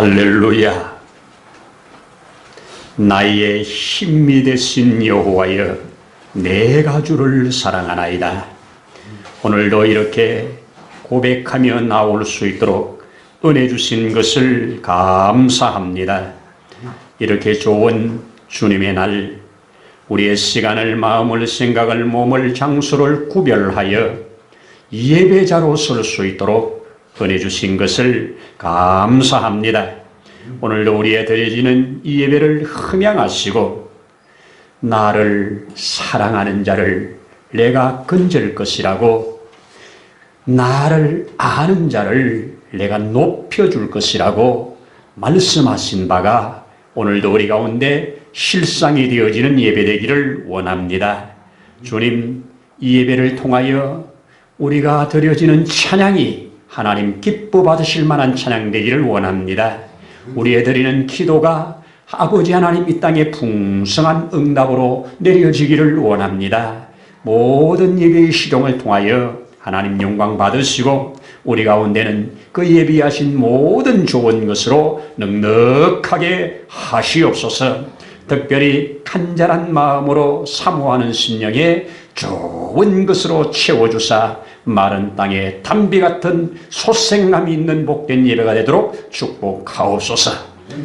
할렐루야. 나의 힘이 되신 여호와여, 내가 주를 사랑하나이다. 오늘도 이렇게 고백하며 나올 수 있도록 은혜 주신 것을 감사합니다. 이렇게 좋은 주님의 날, 우리의 시간을, 마음을, 생각을, 몸을, 장소를 구별하여 예배자로 설 수 있도록 은혜 주신 것을 감사합니다. 오늘도 우리의 드려지는 이 예배를 흠양하시고 나를 사랑하는 자를 내가 건질 것이라고, 나를 아는 자를 내가 높여줄 것이라고 말씀하신 바가 오늘도 우리 가운데 실상이 되어지는 예배되기를 원합니다. 주님, 이 예배를 통하여 우리가 드려지는 찬양이 하나님 기뻐 받으실 만한 찬양 되기를 원합니다. 우리의 드리는 기도가 아버지 하나님 이 땅에 풍성한 응답으로 내려지기를 원합니다. 모든 예배의 시동을 통하여 하나님 영광 받으시고 우리 가운데는 그 예비하신 모든 좋은 것으로 넉넉하게 하시옵소서. 특별히 간절한 마음으로 사모하는 심령에 좋은 것으로 채워주사 마른 땅에 담비 같은 소생함이 있는 복된 예배가 되도록 축복하옵소서.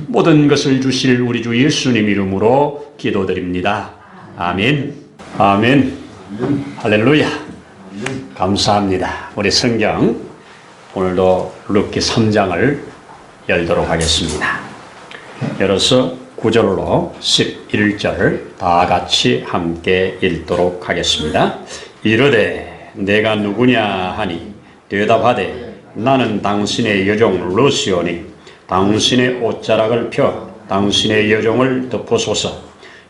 모든 것을 주실 우리 주 예수님 이름으로 기도드립니다. 아멘. 아멘. 할렐루야. 감사합니다. 우리 성경 오늘도 룻기 3장을 열도록 하겠습니다. 열어서 9절로 11절 다 같이 함께 읽도록 하겠습니다. 이르되 내가 누구냐 하니 대답하되 나는 당신의 여종 룻이오니 당신의 옷자락을 펴 당신의 여종을 덮으소서.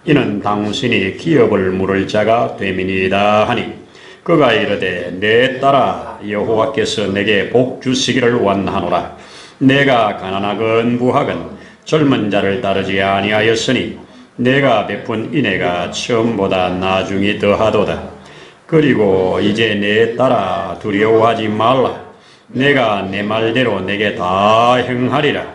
이는 당신이 기업을 물을 자가 됨이니이다 하니 그가 이르되 내 딸아 여호와께서 내게 복 주시기를 원하노라. 내가 가난하건 부하건 젊은 자를 따르지 아니하였으니 내가 베푼 인애가 처음보다 나중이 더하도다. 그리고 이제 내 딸아 두려워하지 말라. 내가 내 말대로 내게 다 행하리라.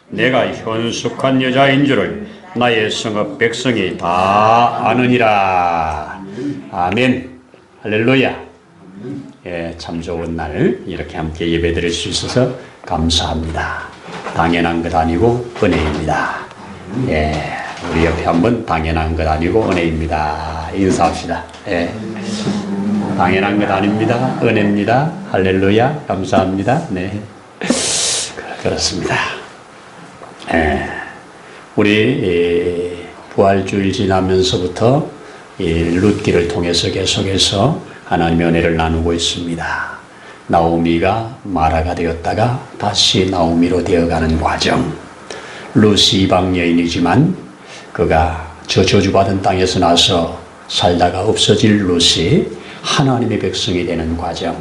내가 현숙한 여자인 줄을 나의 성읍 백성이 다 아느니라. 아멘. 할렐루야. 예, 참 좋은 날 이렇게 함께 예배드릴 수 있어서 감사합니다. 당연한 것 아니고 은혜입니다. 예, 우리 옆에 한번 당연한 것 아니고 은혜입니다. 인사합시다. 예. 당연한 것 아닙니다. 은혜입니다. 할렐루야. 감사합니다. 네. 그렇습니다. 예. 우리 부활주일 지나면서부터 룻기를 통해서 계속해서 하나님의 은혜를 나누고 있습니다. 나오미가 마라가 되었다가 다시 나오미로 되어가는 과정. 룻이 이방 여인이지만 그가 저 저주받은 땅에서 나서 살다가 없어질 룻이 하나님의 백성이 되는 과정.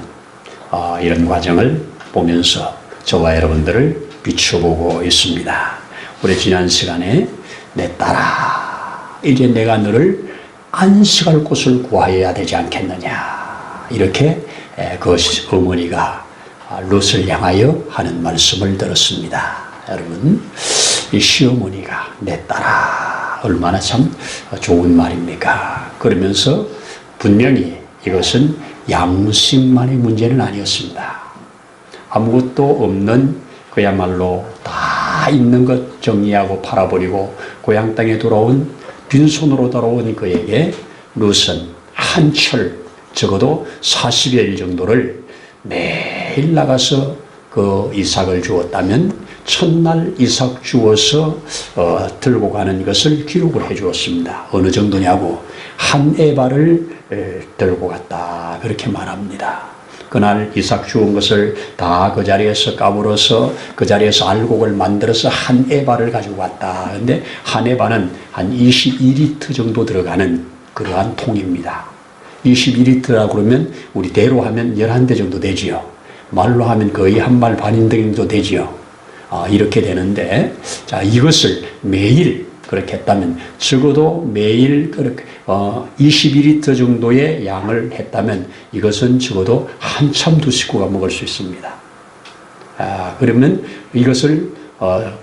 이런 과정을 보면서 저와 여러분들을 비춰보고 있습니다. 우리 지난 시간에 내 딸아 이제 내가 너를 안식할 곳을 구하여야 되지 않겠느냐, 이렇게 그 어머니가 룻을 향하여 하는 말씀을 들었습니다. 여러분, 이 시어머니가 내 딸아 얼마나 참 좋은 말입니까? 그러면서 분명히 이것은 양식만의 문제는 아니었습니다. 아무것도 없는 그야말로 다 있는 것 정리하고 팔아버리고 고향 땅에 돌아온 빈손으로 돌아온 그에게 룻은 한철 적어도 40여일 정도를 매일 나가서 그 이삭을 주었다면 첫날 이삭 주어서 들고 가는 것을 기록을 해 주었습니다. 어느 정도냐고 한 에바를 들고 갔다 그렇게 말합니다. 그날 이삭 주운 것을 다 그 자리에서 까불어서 그 자리에서 알곡을 만들어서 한 에바를 가지고 갔다. 근데 한 에바는 한 22리터 정도 들어가는 그러한 통입니다. 22리터라고 그러면 우리 대로 하면 11대 정도 되지요. 말로 하면 거의 한 말 반인 정도 되지요. 이렇게 되는데, 자, 이것을 매일 그렇게 했다면, 적어도 매일 그렇게 22리터 정도의 양을 했다면 이것은 적어도 한참 두 식구가 먹을 수 있습니다. 그러면 이것을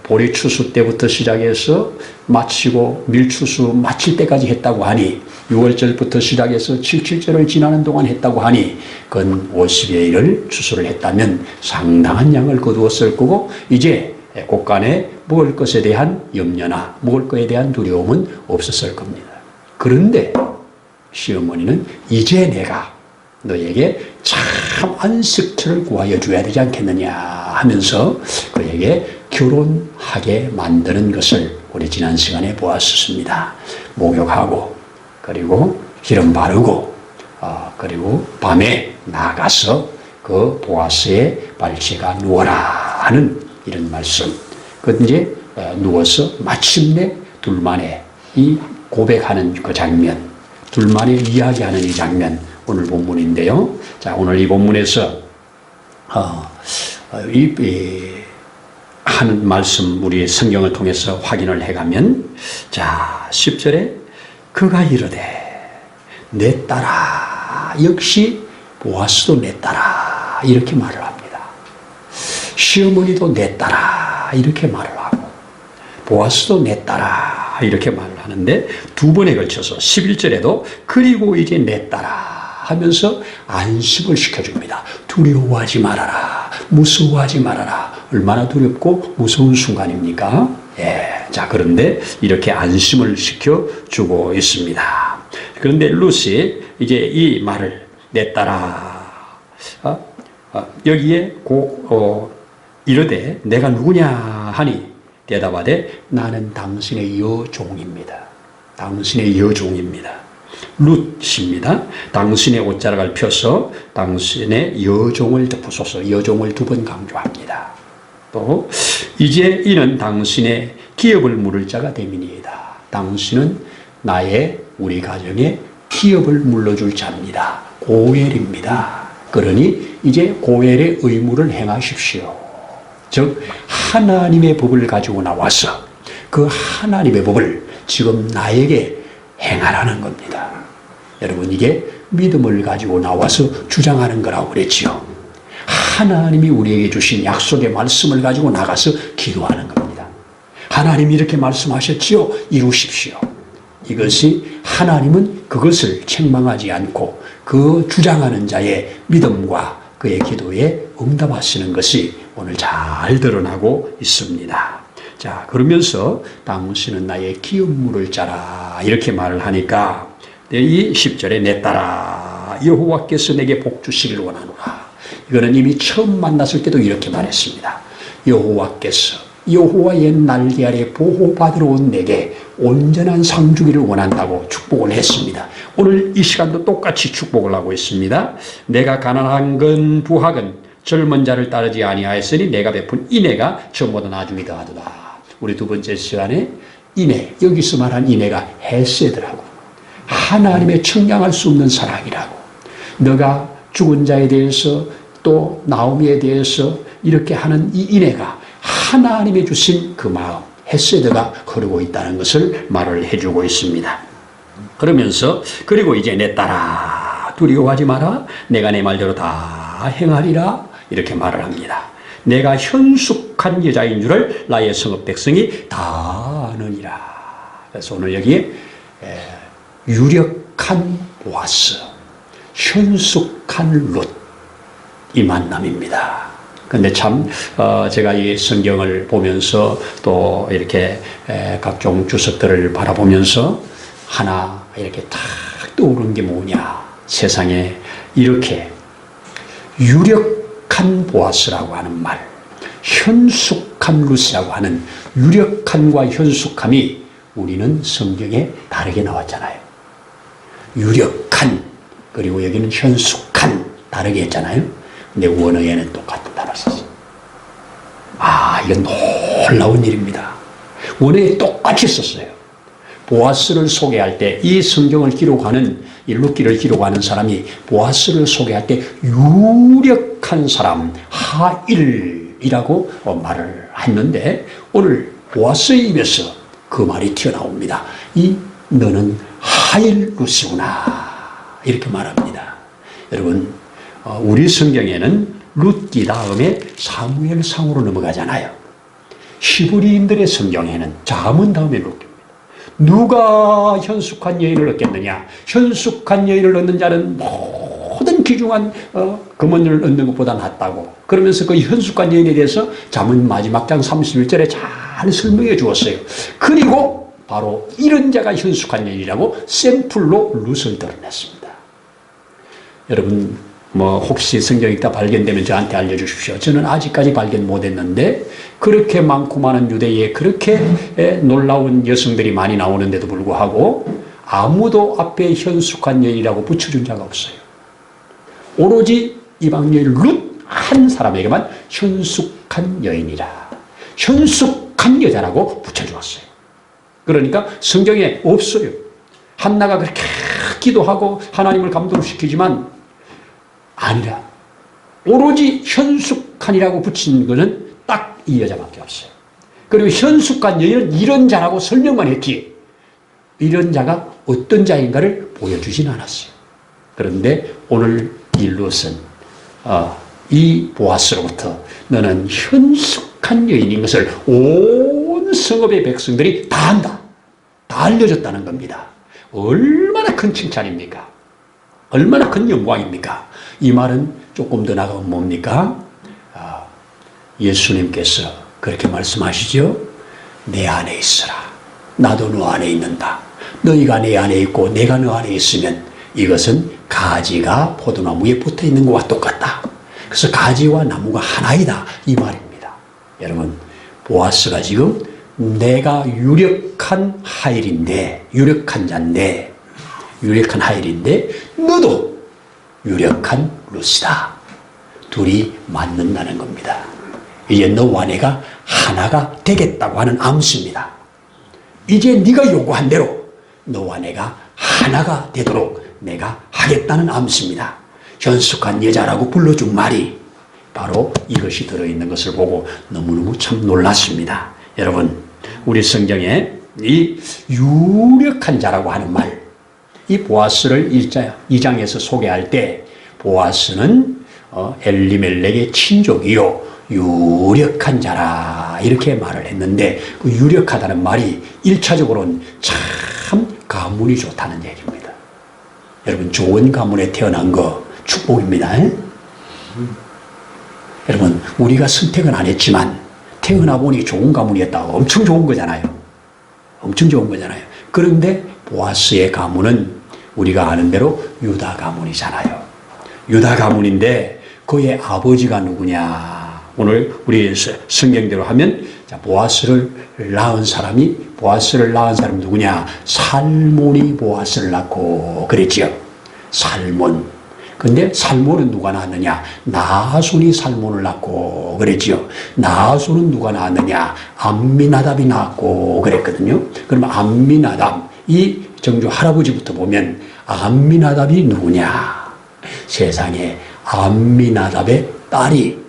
보리 추수 때부터 시작해서 마치고 밀추수 마칠 때까지 했다고 하니 6월절부터 시작해서 77절을 지나는 동안 했다고 하니 그건 50여일을 추수를 했다면 상당한 양을 거두었을 거고 이제 곳간에 먹을 것에 대한 염려나 먹을 것에 대한 두려움은 없었을 겁니다. 그런데 시어머니는 이제 내가 너에게 참 안식처를 구하여 줘야 되지 않겠느냐 하면서 그에게 결혼하게 만드는 것을 우리 지난 시간에 보았었습니다. 목욕하고 그리고 기름 바르고 그리고 밤에 나가서 그 보아스의 발치가 누워라 하는 이런 말씀. 그 이제 누워서 마침내 둘만의 이 고백하는 그 장면, 둘만의 이야기하는 이 장면, 오늘 본문인데요. 자, 오늘 이 본문에서 하는 말씀 우리 성경을 통해서 확인을 해가면 자 10절에 그가 이르되 내 딸아 역시 보아스도 내 딸아 이렇게 말을 합니다. 시어머니도 내 딸아 이렇게 말을 하고 보아스도 내 딸아 이렇게 말을 하는데 두 번에 걸쳐서 11절에도 그리고 이제 내 딸아 하면서 안심을 시켜줍니다. 두려워하지 말아라. 무서워하지 말아라. 얼마나 두렵고 무서운 순간입니까? 예. 자, 그런데 이렇게 안심을 시켜주고 있습니다. 그런데 루시 이제 이 말을 내 딸아 여기에 이르되 내가 누구냐 하니 대답하되 나는 당신의 여종입니다. 당신의 여종입니다. 룻입니다. 당신의 옷자락을 펴서 당신의 여종을 덮으소서. 여종을 두 번 강조합니다. 또 이제 이는 당신의 기업을 물을 자가 됨이니이다. 당신은 우리 가정의 기업을 물러줄 자입니다. 고엘입니다. 그러니 이제 고엘의 의무를 행하십시오. 즉 하나님의 법을 가지고 나와서 그 하나님의 법을 지금 나에게 행하라는 겁니다. 여러분 이게 믿음을 가지고 나와서 주장하는 거라고 그랬지요. 하나님이 우리에게 주신 약속의 말씀을 가지고 나가서 기도하는 겁니다. 하나님이 이렇게 말씀하셨지요. 이루십시오. 이것이 하나님은 그것을 책망하지 않고 그 주장하는 자의 믿음과 그의 기도에 응답하시는 것이 오늘 잘 드러나고 있습니다. 자, 그러면서 당신은 나의 기업 물을 자라 이렇게 말을 하니까 이 10절에 내 딸아 여호와께서 내게 복 주시기를 원하노라. 이거는 이미 처음 만났을 때도 이렇게 말했습니다. 여호와께서 여호와의 날개 아래 보호받으러 온 내게 온전한 상 주기를 원한다고 축복을 했습니다. 오늘 이 시간도 똑같이 축복을 하고 있습니다. 내가 가난한 건 부하건 젊은 자를 따르지 아니하였으니 내가 베푼 인애가 전보다 나중에 더하도다. 우리 두 번째 시간에 인애, 여기서 말한 인애가 헤세드라고 하나님의 청량할 수 없는 사랑이라고 너가 죽은 자에 대해서 또 나오미에 대해서 이렇게 하는 이 인애가 하나님이 주신 그 마음 헤세드가 흐르고 있다는 것을 말을 해주고 있습니다. 그러면서 그리고 이제 내 딸아 두려워하지 마라. 내가 내 말대로 다 행하리라 이렇게 말을 합니다. 내가 현숙한 여자인 줄을 나의 성읍 백성이 다 아느니라. 그래서 오늘 여기에 유력한 보아스, 현숙한 룻, 이 만남입니다. 근데 참 제가 이 성경을 보면서 또 이렇게 각종 주석들을 바라보면서 하나 이렇게 탁 떠오르는 게 뭐냐. 세상에 이렇게 유력한 보아스라고 하는 말, 현숙한 룻이라고 하는 유력함과 현숙함이 우리는 성경에 다르게 나왔잖아요. 유력한 그리고 여기는 현숙한 다르게 했잖아요. 근데 원어에는 똑같은 단어 썼어요. 이건 놀라운 일입니다. 원어에 똑같이 썼어요. 보아스를 소개할 때 이 성경을 기록하는 이 룻기를 기록하는 사람이 보아스를 소개할 때 유력한 사람 하일이라고 말을 했는데 오늘 보아스의 입에서 그 말이 튀어나옵니다. 너는 하일 룻이구나 이렇게 말합니다. 여러분 우리 성경에는 룻기 다음에 사무엘상으로 넘어가잖아요. 히브리인들의 성경에는 잠언 다음에 룻입니다. 누가 현숙한 여인을 얻겠느냐? 현숙한 여인을 얻는 자는 모든 귀중한 금원을 얻는 것보다 낫다고. 그러면서 그 현숙한 여인에 대해서 잠언 마지막 장 31절에 잘 설명해 주었어요. 그리고 바로 이런 자가 현숙한 여인이라고 샘플로 룻을 드러냈습니다. 여러분 혹시 성경 읽다 발견되면 저한테 알려주십시오. 저는 아직까지 발견 못했는데 그렇게 많고 많은 유대에 그렇게 놀라운 여성들이 많이 나오는데도 불구하고 아무도 앞에 현숙한 여인이라고 붙여준 자가 없어요. 오로지 이방 여인 룻 한 사람에게만 현숙한 여인이라, 현숙한 여자라고 붙여주었어요. 그러니까 성경에 없어요. 한나가 그렇게 기도하고 하나님을 감동시키지만 아니라 오로지 현숙한이라고 붙인 것은 딱 이 여자밖에 없어요. 그리고 현숙한 여인은 이런 자라고 설명만 했지 이런 자가 어떤 자인가를 보여주진 않았어요. 그런데 오늘 이 룻은 이 보아스로부터 너는 현숙한 여인인 것을 온 성읍의 백성들이 다 안다, 다 알려줬다는 겁니다. 얼마나 큰 칭찬입니까? 얼마나 큰 영광입니까? 이 말은 조금 더 나가면 뭡니까? 예수님께서 그렇게 말씀하시죠. 내 안에 있으라. 나도 너 안에 있는다. 너희가 내 안에 있고 내가 너 안에 있으면 이것은 가지가 포도나무에 붙어 있는 것과 똑같다. 그래서 가지와 나무가 하나이다. 이 말입니다. 여러분, 보아스가 지금 내가 유력한 하일인데, 유력한 자인데, 유력한 하일인데 너도 유력한 룻이다. 둘이 맞는다는 겁니다. 이제 너와 내가 하나가 되겠다고 하는 암시입니다. 이제 네가 요구한 대로 너와 내가 하나가 되도록 내가 하겠다는 암시입니다. 현숙한 여자라고 불러준 말이 바로 이것이 들어있는 것을 보고 너무너무 참 놀랐습니다. 여러분, 우리 성경에 이 유력한 자라고 하는 말, 이 보아스를 2장에서 소개할 때 보아스는 엘리멜렉의 친족이요 유력한 자라 이렇게 말을 했는데 그 유력하다는 말이 1차적으로는 참 가문이 좋다는 얘기입니다. 여러분, 좋은 가문에 태어난 거 축복입니다. 여러분, 우리가 선택은 안 했지만 태어나 보니 좋은 가문이었다. 엄청 좋은 거잖아요. 엄청 좋은 거잖아요. 그런데 보아스의 가문은 우리가 아는 대로 유다 가문이잖아요. 유다 가문인데 그의 아버지가 누구냐? 오늘 우리 성경대로 하면 보아스를 낳은 사람이 누구냐? 살몬이 보아스를 낳고 그랬지요. 살몬. 근데 살몬은 누가 낳았느냐? 나손이 살몬을 낳고 그랬지요. 나손은 누가 낳았느냐? 암미나답이 낳고 그랬거든요. 그러면 암미나답, 이 정주 할아버지부터 보면 암미나답이 누구냐? 세상에 암미나답의 딸이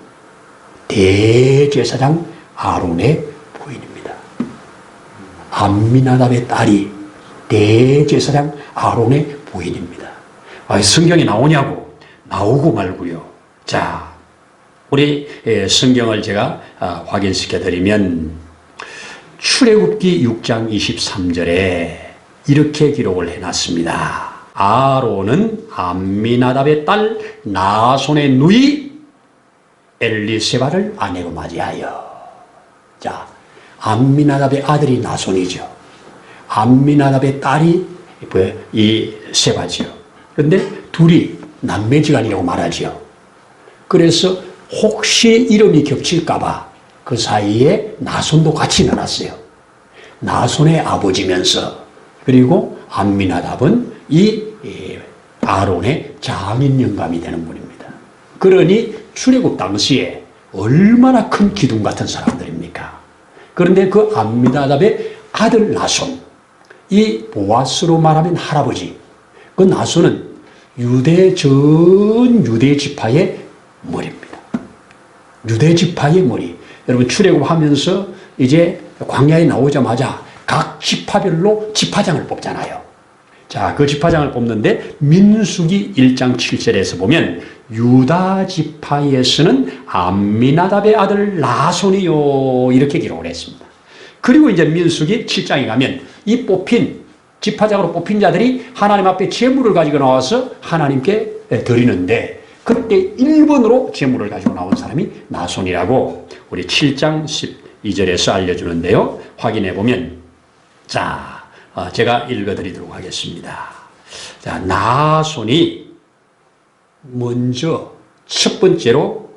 대제사장 아론의 부인입니다. 암미나답의 딸이 대제사장 아론의 부인입니다. 성경에 나오냐고? 나오고 말고요. 자, 우리 성경을 제가 확인시켜 드리면 출애굽기 6장 23절에 이렇게 기록을 해놨습니다. 아론은 암미나답의 딸 나손의 누이 엘리세바를 아내로 맞이하여. 자, 암미나답의 아들이 나손이죠. 암미나답의 딸이 이 세바지요. 그런데 둘이 남매지간이라고 말하지요. 그래서 혹시 이름이 겹칠까봐 그 사이에 나손도 같이 넣어놨어요. 나손의 아버지면서, 그리고 암미나답은 이 아론의 장인 영감이 되는 분입니다. 그러니 출애굽 당시에 얼마나 큰 기둥 같은 사람들입니까? 그런데 그 암미나답의 아들 나손, 이 보아스로 말하면 할아버지, 그 나손은 유대 지파의 머리입니다. 유대 지파의 머리. 여러분, 출애굽하면서 이제 광야에 나오자마자 각 지파별로 지파장을 뽑잖아요. 자, 그 지파장을 뽑는데 민수기 1장 7절에서 보면 유다 지파에서는 암미나답의 아들 나손이요 이렇게 기록을 했습니다. 그리고 이제 민수기 7장에 가면 이 뽑힌 지파장으로 뽑힌 자들이 하나님 앞에 제물을 가지고 나와서 하나님께 드리는데 그때 1번으로 제물을 가지고 나온 사람이 나손이라고 우리 7장 12절에서 알려주는데요. 확인해 보면 자, 제가 읽어드리도록 하겠습니다. 자, 나손이 먼저 첫 번째로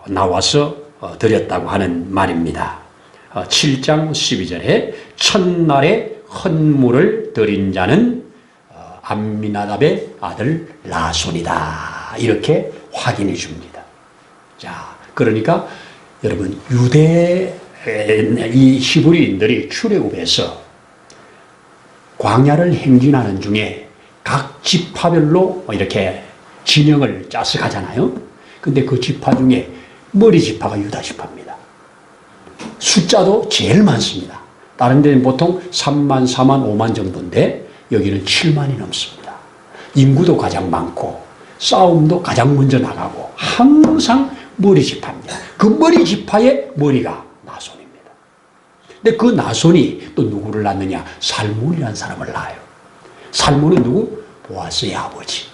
나와서 드렸다고 하는 말입니다. 7장 12절에 첫날에 헌물을 드린 자는 암미나답의 아들 나손이다. 이렇게 확인해 줍니다. 자, 그러니까 여러분 이 히브리인들이 출애굽해서 광야를 행진하는 중에 각 지파별로 이렇게 진영을 짜서 가잖아요. 근데 그 지파 중에 머리 지파가 유다 지파입니다. 숫자도 제일 많습니다. 다른 데는 보통 3만, 4만, 5만 정도인데 여기는 7만이 넘습니다. 인구도 가장 많고 싸움도 가장 먼저 나가고 항상 머리 지파입니다. 그 머리 지파의 머리가 나손입니다. 근데 그 나손이 또 누구를 낳느냐? 살몬이라는 사람을 낳아요. 살몬은 누구? 보아스의 아버지.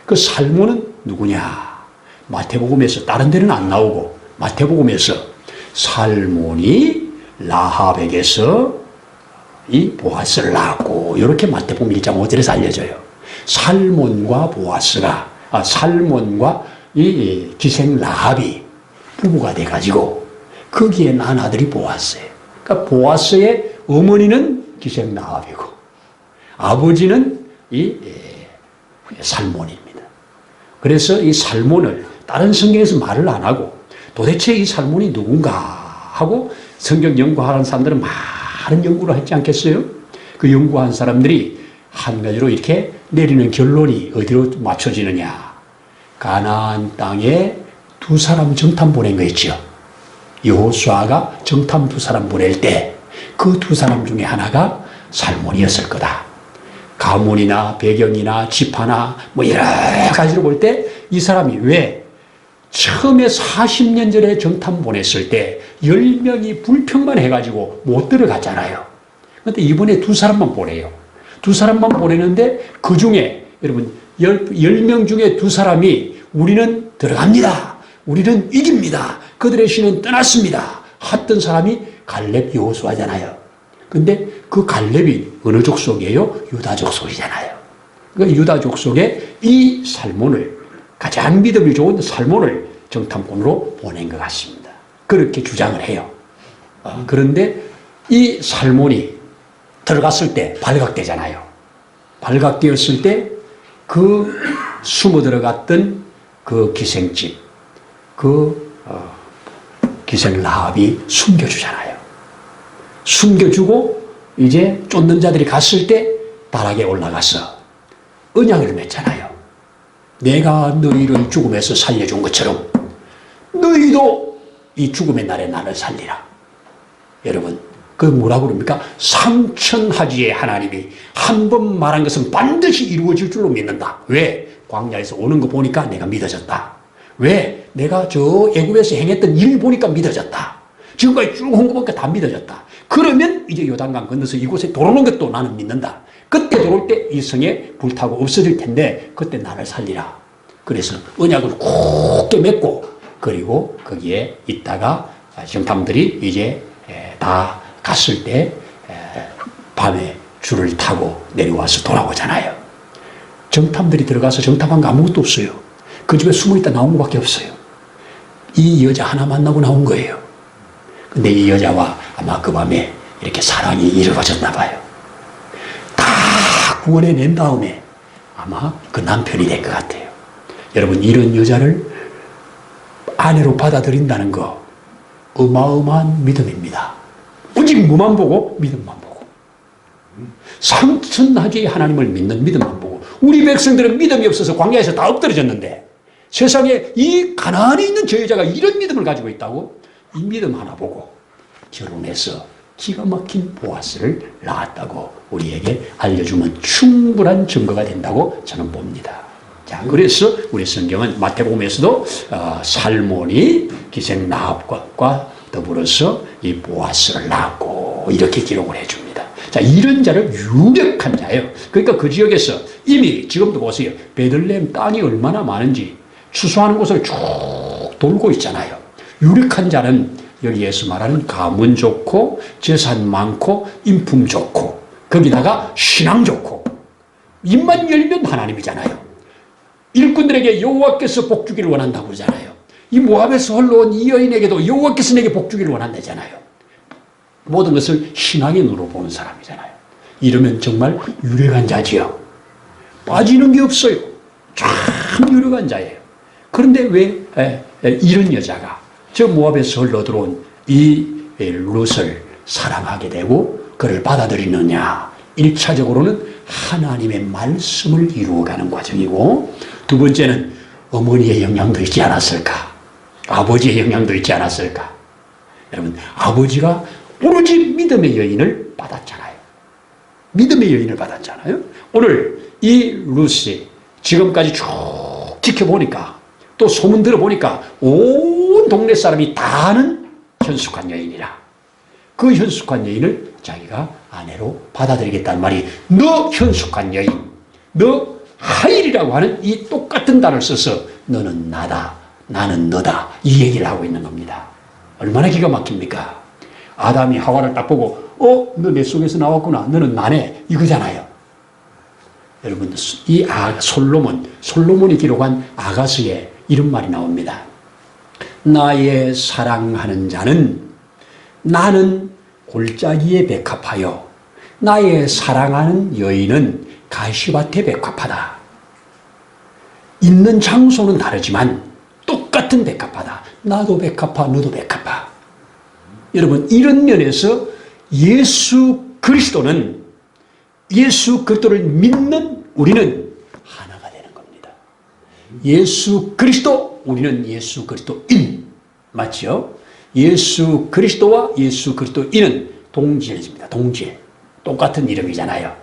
그 살몬은 누구냐? 마태복음에서 다른 데는 안 나오고 마태복음에서 살몬이 라합에게서 이 보아스를 낳았고 이렇게 마태복음 1장 5절에서 알려져요. 살몬과 이 기생 라합이 부부가 돼가지고 거기에 난 아들이 보아스예요. 그러니까 보아스의 어머니는 기생 라합이고 아버지는 이 살몬입니다. 그래서 이 살몬을 다른 성경에서 말을 안 하고 도대체 이 살몬이 누군가 하고 성경 연구하는 사람들은 많은 연구를 했지 않겠어요? 그 연구한 사람들이 한 가지로 이렇게 내리는 결론이 어디로 맞춰지느냐? 가나안 땅에 두 사람 정탐 보낸 거 있죠. 여호수아가 정탐 두 사람 보낼 때 그 두 사람 중에 하나가 살몬이었을 거다. 가문이나 배경이나 지파나 뭐 여러 가지로 볼 때 이 사람이 왜 처음에 40년 전에 정탐 보냈을 때 10명이 불평만 해가지고 못 들어갔잖아요. 그런데 이번에 두 사람만 보내요. 두 사람만 보내는데 그 중에 여러분 10명 중에 두 사람이 우리는 들어갑니다. 우리는 이깁니다. 그들의 신은 떠났습니다. 했던 사람이 갈렙 여호수아잖아요. 근데 그 갈렙이 어느 족속이에요? 유다 족속이잖아요. 그러니까 유다 족속에 이 살몬을 가장 믿음이 좋은 살몬을 정탐꾼으로 보낸 것 같습니다. 그렇게 주장을 해요. 그런데 이 살몬이 들어갔을 때 발각되잖아요. 발각되었을 때 그 숨어 들어갔던 그 기생집, 기생 라합이 숨겨주잖아요. 숨겨주고 이제 쫓는 자들이 갔을 때 바락에 올라가서 언약을 맺잖아요. 내가 너희를 죽음에서 살려준 것처럼 너희도 이 죽음의 날에 나를 살리라. 여러분, 그 뭐라고 그럽니까? 삼천하지의 하나님이 한 번 말한 것은 반드시 이루어질 줄로 믿는다. 왜? 광야에서 오는 거 보니까 내가 믿어졌다. 왜? 내가 저 애굽에서 행했던 일 보니까 믿어졌다. 지금까지 쭉 온 거 보니까 다 믿어졌다. 그러면 이제 요단강 건너서 이곳에 들어오는 것도 나는 믿는다. 그때 들어올 때 이 성에 불타고 없어질 텐데 그때 나를 살리라. 그래서 언약을 굳게 맺고 그리고 거기에 있다가 정탐들이 이제 다 갔을 때 밤에 줄을 타고 내려와서 돌아오잖아요. 정탐들이 들어가서 정탐한 거 아무것도 없어요. 그 집에 숨어있다 나온 것밖에 없어요. 이 여자 하나 만나고 나온 거예요. 근데 이 여자와 아마 그 밤에 이렇게 사랑이 이루어졌나 봐요. 다 구원해낸 다음에 아마 그 남편이 될 것 같아요. 여러분, 이런 여자를 아내로 받아들인다는 거 어마어마한 믿음입니다. 오직 뭐만 보고? 믿음만 보고. 삼천하지의 하나님을 믿는 믿음만 보고. 우리 백성들은 믿음이 없어서 광야에서 다 엎드려졌는데 세상에 이 가나안에 있는 저 여자가 이런 믿음을 가지고 있다고? 이 믿음 하나 보고 결혼해서 기가 막힌 보아스를 낳았다고 우리에게 알려주면 충분한 증거가 된다고 저는 봅니다. 자, 그래서 우리 성경은 마태복음에서도 살몬이 기생 라합과 더불어서 이 보아스를 낳았고 이렇게 기록을 해줍니다. 자, 이런 자를 유력한 자예요. 그러니까 그 지역에서 이미 지금도 보세요. 베들레헴 땅이 얼마나 많은지 추수하는 곳을 쭉 돌고 있잖아요. 유력한 자는 여기에서 말하는 가문 좋고 재산 많고 인품 좋고 거기다가 신앙 좋고 입만 열면 하나님이잖아요. 일꾼들에게 여호와께서 복 주기를 원한다고 그러잖아요. 이 모압에서 흘러온 이 여인에게도 여호와께서 내게 복 주기를 원한다잖아요. 모든 것을 신앙의 눈으로 보는 사람이잖아요. 이러면 정말 유력한 자지요. 빠지는 게 없어요. 참 유력한 자예요. 그런데 왜 이런 여자가 저 모압에서 흘러 들어온 이 룻을 사랑하게 되고 그를 받아들이느냐. 1차적으로는 하나님의 말씀을 이루어가는 과정이고, 두 번째는 어머니의 영향도 있지 않았을까, 아버지의 영향도 있지 않았을까. 여러분, 아버지가 오로지 믿음의 여인을 받았잖아요. 믿음의 여인을 받았잖아요. 오늘 이 룻이 지금까지 쭉 지켜보니까, 또 소문 들어보니까 온 동네 사람이 다 아는 현숙한 여인이라, 그 현숙한 여인을 자기가 아내로 받아들이겠다는 말이, 너 현숙한 여인, 너 하일이라고 하는 이 똑같은 단어를 써서 너는 나다, 나는 너다, 이 얘기를 하고 있는 겁니다. 얼마나 기가 막힙니까? 아담이 하와를 딱 보고 너 내 속에서 나왔구나, 너는 나네, 이거잖아요. 여러분, 이 솔로몬이 기록한 아가스에 이런 말이 나옵니다. 나의 사랑하는 자는 나는 골짜기에 백합하여 나의 사랑하는 여인은 가시밭에 백합하다. 있는 장소는 다르지만 똑같은 백합하다. 나도 백합하, 너도 백합하. 여러분, 이런 면에서 예수 그리스도를 믿는 우리는 하나가 되는 겁니다. 예수 그리스도, 우리는 예수 그리스도인. 맞죠? 예수 그리스도와 예수 그리스도인은 동질입니다. 동질. 똑같은 이름이잖아요.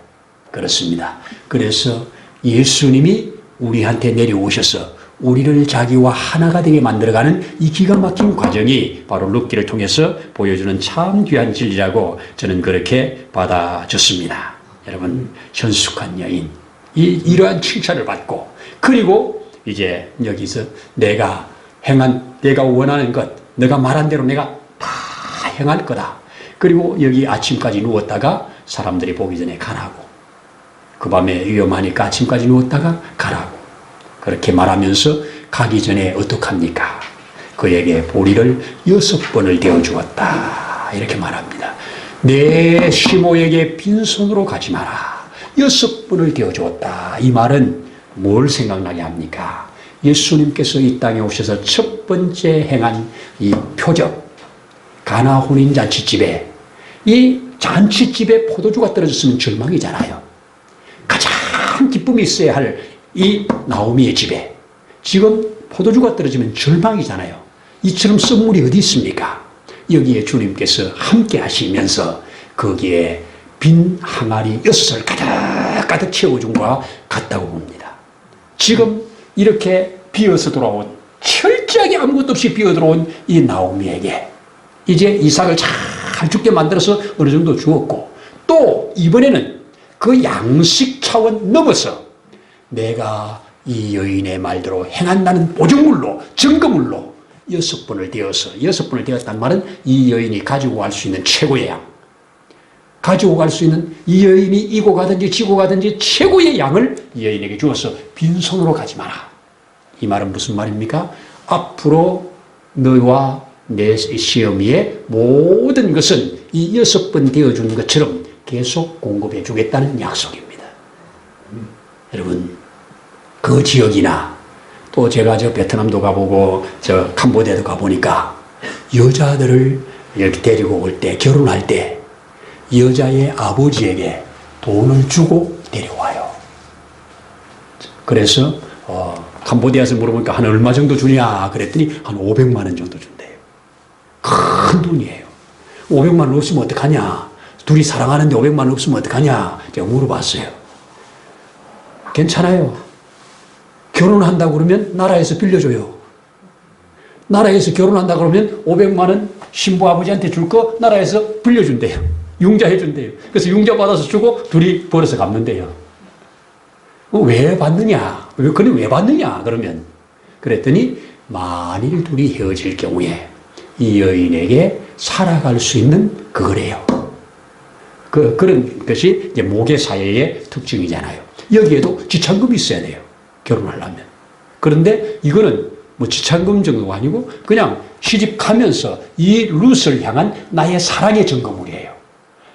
그렇습니다. 그래서 예수님이 우리한테 내려오셔서 우리를 자기와 하나가 되게 만들어가는 이 기가 막힌 과정이 바로 룻기를 통해서 보여주는 참 귀한 진리라고 저는 그렇게 받아줬습니다. 여러분, 현숙한 여인, 이러한 칭찬을 받고, 그리고 이제 여기서 내가 원하는 것, 내가 말한 대로 내가 다 행할 거다. 그리고 여기 아침까지 누웠다가 사람들이 보기 전에 가라고. 그 밤에 위험하니까 아침까지 누웠다가 가라고. 그렇게 말하면서 가기 전에 어떡합니까? 그에게 보리를 6번을 데워주었다. 이렇게 말합니다. 내 시모에게 빈손으로 가지 마라. 6번을 데워주었다. 이 말은 뭘 생각나게 합니까? 예수님께서 이 땅에 오셔서 첫 번째 행한 이 표적, 가나 혼인 잔치집에, 이 잔치집에 포도주가 떨어졌으면 절망이잖아요. 가장 기쁨이 있어야 할 이 나오미의 집에 지금 포도주가 떨어지면 절망이잖아요. 이처럼 선물이 어디 있습니까? 여기에 주님께서 함께 하시면서 거기에 빈 항아리 6을 가득 채워준 것과 같다고 봅니다. 지금 이렇게 비어서 돌아온, 철저하게 아무것도 없이 비어 들어온 이 나오미에게 이제 이삭을 잘 죽게 만들어서 어느 정도 주었고, 또 이번에는 그 양식 차원 넘어서 내가 이 여인의 말대로 행한다는 보증물로, 증거물로 6번을 되었다는 말은 이 여인이 가지고 갈 수 있는 최고의 양, 가지고 갈 수 있는, 이 여인이 이고 가든지 지고 가든지 최고의 양을 이 여인에게 주어서 빈손으로 가지 마라. 이 말은 무슨 말입니까? 앞으로 너와 내 시어미의 모든 것은 이 6번 되어주는 것처럼 계속 공급해 주겠다는 약속입니다. 여러분, 그 지역이나 또 제가 저 베트남도 가보고 저 캄보디아도 가보니까 여자들을 이렇게 데리고 올 때, 결혼할 때 여자의 아버지에게 돈을 주고 데려와요. 그래서 캄보디아에서 물어보니까 한 얼마 정도 주냐 그랬더니 한 500만 원 정도 준대요. 큰 돈이에요. 500만 원 없으면 어떡하냐? 둘이 사랑하는데 500만 원 없으면 어떡하냐? 제가 물어봤어요. 괜찮아요. 결혼한다고 그러면 나라에서 빌려줘요. 나라에서 결혼한다고 그러면 500만 원 신부 아버지한테 줄 거 나라에서 빌려준대요. 융자 해준대요. 그래서 융자 받아서 주고 둘이 벌어서 갚는데요. 왜 받느냐? 그럼 왜 받느냐? 그러면 그랬더니 만일 둘이 헤어질 경우에 이 여인에게 살아갈 수 있는 그거래요. 그런 것이 이제 모계 사회의 특징이잖아요. 여기에도 지참금이 있어야 돼요. 결혼하려면. 그런데 이거는 뭐 지참금 정도가 아니고 그냥 시집 가면서 이 룻을 향한 나의 사랑의 증거물이에요.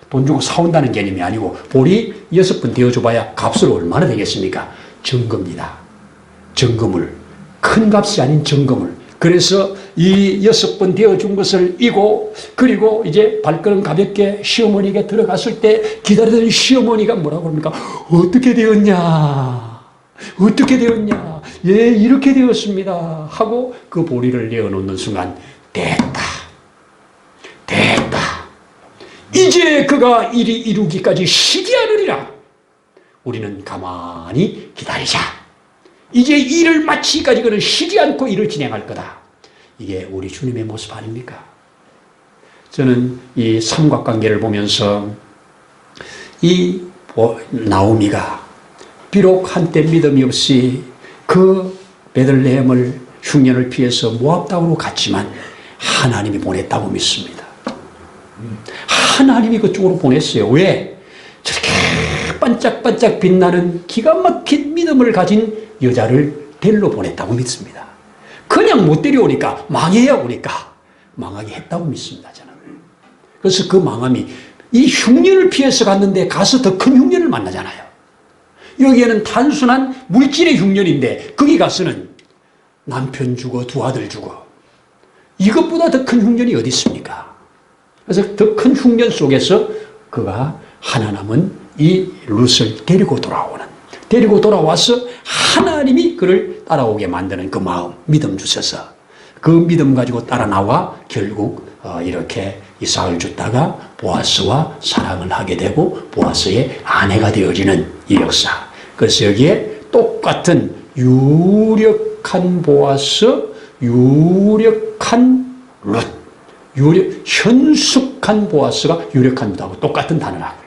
돈 주고 사온다는 개념이 아니고 볼이 6번 되어줘봐야 값으로 얼마나 되겠습니까? 증거입니다. 증거물. 큰 값이 아닌 증거물. 그래서 이 6번 되어준 것을 이고 그리고 이제 발걸음 가볍게 시어머니에게 들어갔을 때 기다리던 시어머니가 뭐라고 그럽니까? 어떻게 되었냐? 어떻게 되었냐? 예, 이렇게 되었습니다. 하고 그 보리를 내어놓는 순간 됐다. 됐다. 이제 그가 일이 이루기까지 쉬지 않으리라. 우리는 가만히 기다리자. 이제 일을 마치기까지 그는 쉬지 않고 일을 진행할 거다. 이게 우리 주님의 모습 아닙니까? 저는 이 삼각관계를 보면서 이 나오미가 비록 한때 믿음이 없이 그 베들레헴을 흉년을 피해서 모압 땅으로 갔지만 하나님이 보냈다고 믿습니다. 하나님이 그쪽으로 보냈어요. 왜? 저렇게 반짝반짝 빛나는 기가 막힌 믿음을 가진 여자를 데리러 보냈다고 믿습니다. 그냥 못 데려오니까 망해야 오니까 망하게 했다고 믿습니다. 저는. 그래서 그 망함이 이 흉년을 피해서 갔는데 가서 더 큰 흉년을 만나잖아요. 여기에는 단순한 물질의 흉년인데 거기 가서는 남편 주고 두 아들 주고 이것보다 더 큰 흉년이 어디 있습니까? 그래서 더 큰 흉년 속에서 그가 하나 남은 이 룻을 데리고 돌아와서 하나님이 그를 따라오게 만드는 그 마음, 믿음 주셔서 그 믿음 가지고 따라 나와 결국 이렇게 이삭을 줬다가 보아스와 사랑을 하게 되고 보아스의 아내가 되어지는 이 역사. 그래서 여기에 똑같은 유력한 보아스, 유력한 룻, 현숙한 보아스가 유력한 룻하고 똑같은 단어라고요.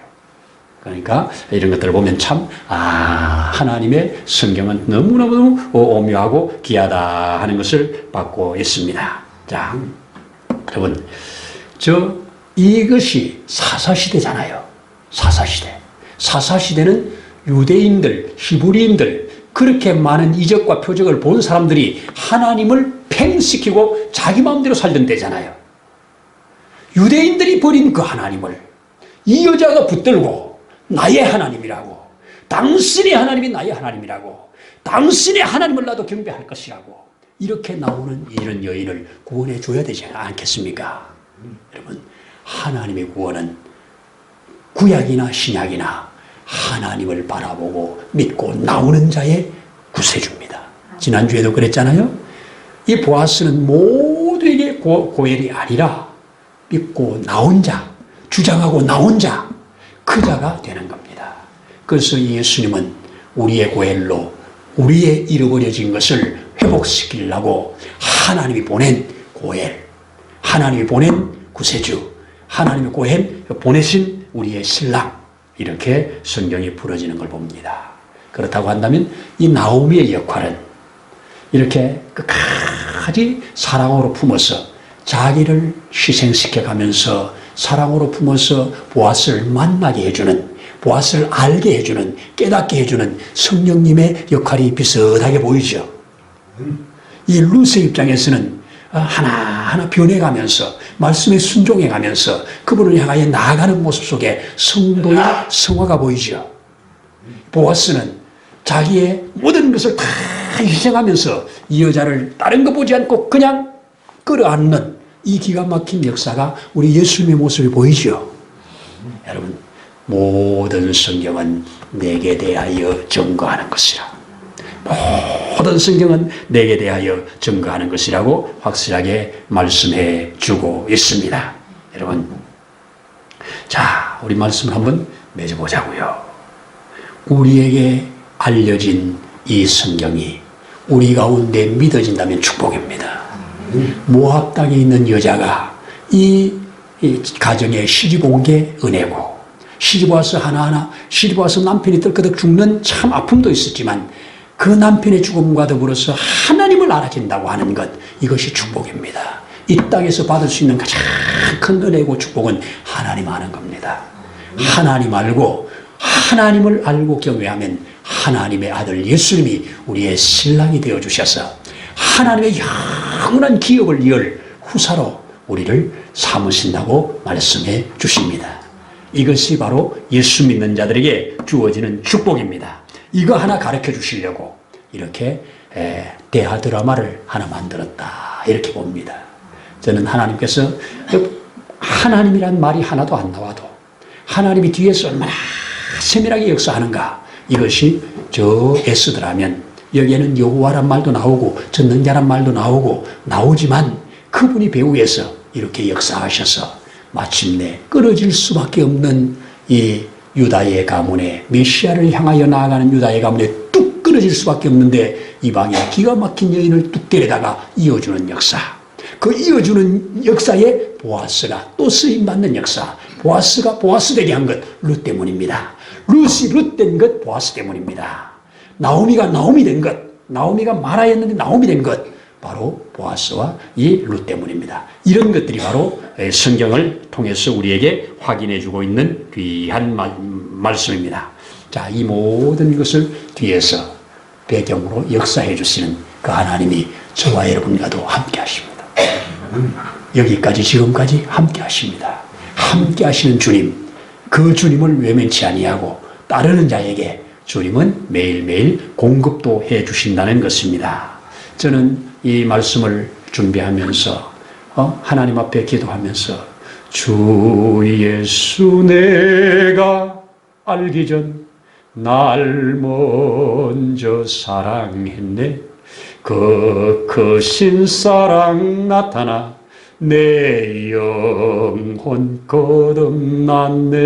그러니까 이런 것들을 보면 참 하나님의 성경은 너무너무 오묘하고 귀하다 하는 것을 받고 있습니다. 자, 여러분 이것이 사사시대잖아요. 사사시대는 유대인들, 히브리인들 그렇게 많은 이적과 표적을 본 사람들이 하나님을 팽시키고 자기 마음대로 살던 때잖아요. 유대인들이 버린 그 하나님을 이 여자가 붙들고 나의 하나님이라고, 당신의 하나님이 나의 하나님이라고, 당신의 하나님을 나도 경배할 것이라고 이렇게 나오는 이런 여인을 구원해 줘야 되지 않겠습니까? 여러분, 하나님의 구원은 구약이나 신약이나 하나님을 바라보고 믿고 나오는 자의 구세주입니다. 지난주에도 그랬잖아요. 이 보아스는 모두에게 고엘이 아니라 믿고 나온 자, 주장하고 나온 자, 그 자가 되는 겁니다. 그래서 예수님은 우리의 고엘로 우리의 잃어버려진 것을 회복시키려고 하나님이 보낸 고엘, 하나님이 보낸 구세주, 하나님이 보내신 우리의 신랑, 이렇게 성경이 부러지는 걸 봅니다. 그렇다고 한다면 이 나오미의 역할은 이렇게 끝까지 사랑으로 품어서 자기를 희생시켜 가면서 사랑으로 품어서 보아스를 만나게 해주는, 보아스를 알게 해주는, 깨닫게 해주는 성령님의 역할이 비슷하게 보이죠. 이 룻의 입장에서는 하나하나 변해가면서 말씀에 순종해가면서 그분을 향하여 나아가는 모습 속에 성도의 성화가 보이죠. 보아스는 자기의 모든 것을 다 희생하면서 이 여자를 다른 거 보지 않고 그냥 끌어안는 이 기가 막힌 역사가 우리 예수님의 모습이 보이죠. 여러분, 모든 성경은 내게 대하여 증거하는 것이라. 모든 성경은 내게 대하여 증거하는 것이라고 확실하게 말씀해 주고 있습니다. 여러분, 자, 우리 말씀을 한번 맺어보자고요. 우리에게 알려진 이 성경이 우리 가운데 믿어진다면 축복입니다. 모압 땅에 있는 여자가 이 가정에 시집 온 게 은혜고, 시집 와서 하나하나, 시집 와서 남편이 떨거덕 죽는 참 아픔도 있었지만 그 남편의 죽음과 더불어서 하나님을 알아진다고 하는 것, 이것이 축복입니다. 이 땅에서 받을 수 있는 가장 큰 은혜고 축복은 하나님 아는 겁니다. 하나님 알고, 하나님을 알고 경외하면 하나님의 아들 예수님이 우리의 신랑이 되어주셔서 하나님의 영원한 기업을 이을 후사로 우리를 삼으신다고 말씀해 주십니다. 이것이 바로 예수 믿는 자들에게 주어지는 축복입니다. 이거 하나 가르쳐 주시려고 이렇게 대하 드라마를 하나 만들었다, 이렇게 봅니다. 저는 하나님께서 하나님이란 말이 하나도 안 나와도 하나님이 뒤에서 얼마나 세밀하게 역사하는가, 이것이 저 애쓰더라면 여기에는 여호와란 말도 나오고 전능자란 말도 나오지만 그분이 배후에서 이렇게 역사하셔서 마침내 끊어질 수밖에 없는 이 유다의 가문에, 메시아를 향하여 나아가는 유다의 가문에 뚝 끊어질 수밖에 없는데 이방의 기가 막힌 여인을 뚝 데려다가 이어주는 역사, 그 이어주는 역사에 보아스가 또 쓰임받는 역사, 보아스가 보아스 되게 한 것 룻 때문입니다. 룻이 룻 된 것 보아스 때문입니다. 나오미가 나오미 된 것, 나오미가 마라였는데 나오미 된 것, 바로 보아스와 이 룻 때문입니다. 이런 것들이 바로 성경을 통해서 우리에게 확인해주고 있는 귀한 말씀입니다. 자, 이 모든 것을 뒤에서 배경으로 역사해 주시는 그 하나님이 저와 여러분과도 함께 하십니다. 여기까지 지금까지 함께 하십니다. 함께 하시는 주님, 그 주님을 외면치 아니하고 따르는 자에게 주님은 매일매일 공급도 해 주신다는 것입니다. 저는 이 말씀을 준비하면서 하나님 앞에 기도하면서 주 예수 내가 알기 전 날 먼저 사랑했네. 그 크신 사랑 나타나 내 영혼 거듭났네.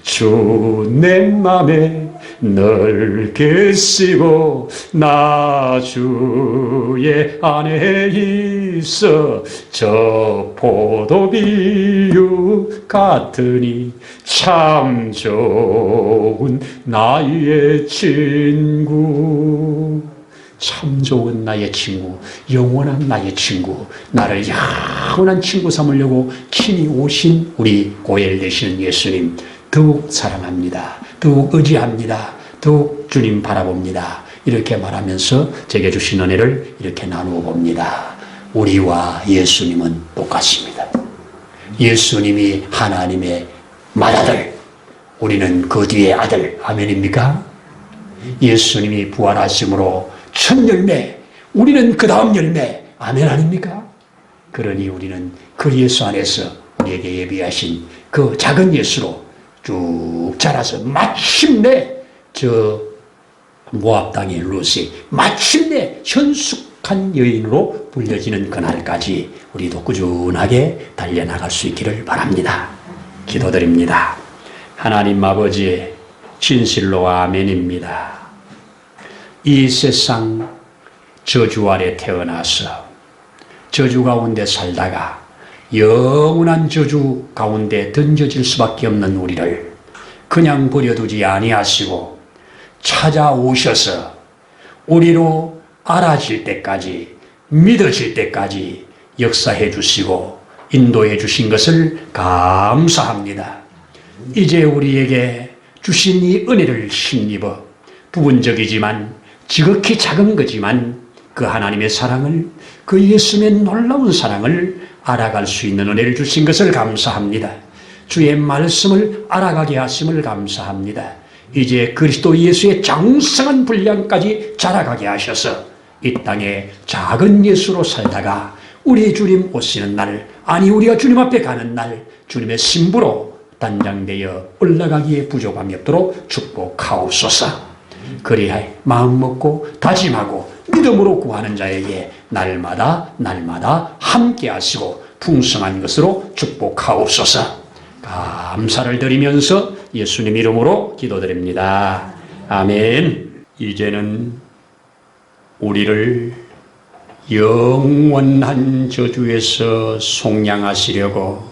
주 내 맘에 늘 계시고 나 주의 안에 있어. 저 포도비유 같으니 참 좋은 나의 친구. 참 좋은 나의 친구, 영원한 나의 친구, 나를 영원한 친구 삼으려고 친히 오신 우리 고엘 되시는 예수님, 더욱 사랑합니다. 더욱 의지합니다. 더욱 주님 바라봅니다. 이렇게 말하면서 제게 주신 은혜를 이렇게 나누어 봅니다. 우리와 예수님은 똑같습니다. 예수님이 하나님의 맏아들, 우리는 그 뒤의 아들. 아멘입니까? 예수님이 부활하심으로 첫 열매, 우리는 그 다음 열매. 아멘 아닙니까? 그러니 우리는 그 예수 안에서 우리에게 예비하신 그 작은 예수로 쭉 자라서 마침내 저 모압 땅의 룻이 마침내 현숙한 여인으로 불려지는 그날까지 우리도 꾸준하게 달려나갈 수 있기를 바랍니다. 기도드립니다. 하나님 아버지, 진실로 아멘입니다. 이 세상 저주 아래 태어나서 저주 가운데 살다가 영원한 저주 가운데 던져질 수밖에 없는 우리를 그냥 버려두지 아니하시고 찾아오셔서 우리로 알아질 때까지, 믿어질 때까지 역사해 주시고 인도해 주신 것을 감사합니다. 이제 우리에게 주신 이 은혜를 힘입어 부분적이지만 지극히 작은 거지만 그 하나님의 사랑을, 그 예수님의 놀라운 사랑을 알아갈 수 있는 은혜를 주신 것을 감사합니다. 주의 말씀을 알아가게 하심을 감사합니다. 이제 그리스도 예수의 장성한 분량까지 자라가게 하셔서 이 땅에 작은 예수로 살다가 우리 주님 오시는 날, 아니 우리가 주님 앞에 가는 날 주님의 신부로 단장되어 올라가기에 부족함이 없도록 축복하옵소서. 그리하여 마음먹고 다짐하고 믿음으로 구하는 자에게 날마다 함께 하시고 풍성한 것으로 축복하옵소서. 감사를 드리면서 예수님 이름으로 기도드립니다. 아멘. 이제는 우리를 영원한 저주에서 속량하시려고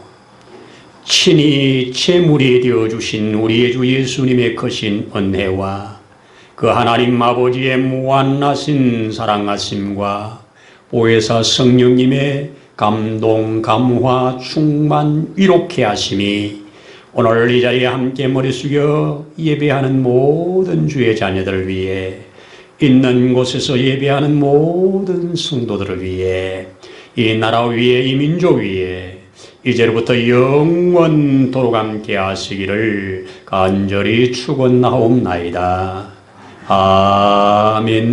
친히 제물이 되어주신 우리의 주 예수님의 크신 은혜와 그 하나님 아버지의 무한하신 사랑하심과 보혜사 성령님의 감동, 감화, 충만, 위로케 하심이 오늘 이 자리에 함께 머리 숙여 예배하는 모든 주의 자녀들을 위해 있는 곳에서 예배하는 모든 성도들을 위해 이 나라 위에 이 민족 위에 이제로부터 영원토록 함께 하시기를 간절히 축원하옵나이다. 아멘.